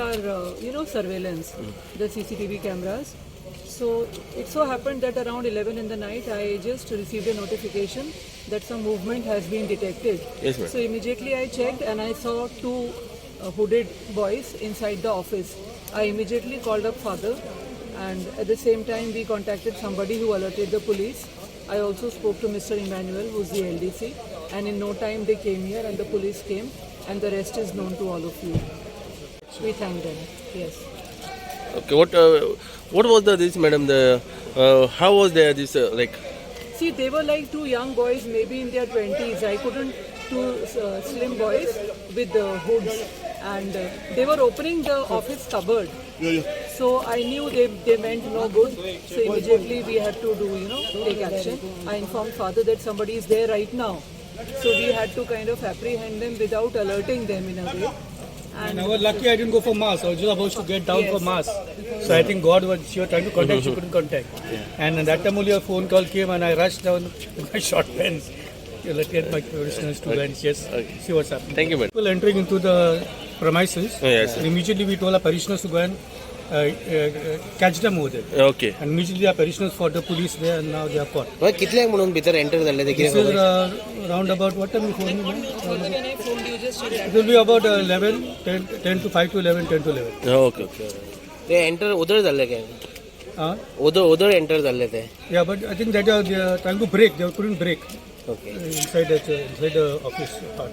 our surveillance, the CCTV cameras. So it so happened that around 11 in the night, I just received a notification that some movement has been detected. Yes, ma'am. So immediately I checked and I saw two hooded boys inside the office. I immediately called up father, and at the same time we contacted somebody who alerted the police. I also spoke to Mr. Emmanuel, who's the LDC, and in no time they came here and the police came, and the rest is known to all of you. We thank them. Yes. Okay, what was this, madam? How was this like? See, they were like two young boys, maybe in their 20s. I couldn't, two slim boys with the hoods, and they were opening the office cupboard. So I knew they meant no good. So immediately we had to take action. I informed father that somebody is there right now. So we had to kind of apprehend them without alerting them in a way. And I was lucky I didn't go for mass. I was just about to get down for mass. So I think God was, she was trying to contact, she couldn't contact. And that time only a phone call came and I rushed down with my short pens. Let's get my professionals to and just see what's happening. Thank you, madam. People entering into the premises, Yes. and immediately we told our parishioners to go and catch them over there. Okay. And immediately our parishioners fought the police there and now they are caught. कितले म्हणून भितर enter झाले ते This कितें is round about, what time you phoned me? When I phoned you, just check that. It will be about 11, 10 to 5 to 11, 10 to 11. Okay. ते enter उधर झाले काय उधर एंटर झाले ते Yeah, but I think that they are trying to break. They couldn't break okay inside the office part.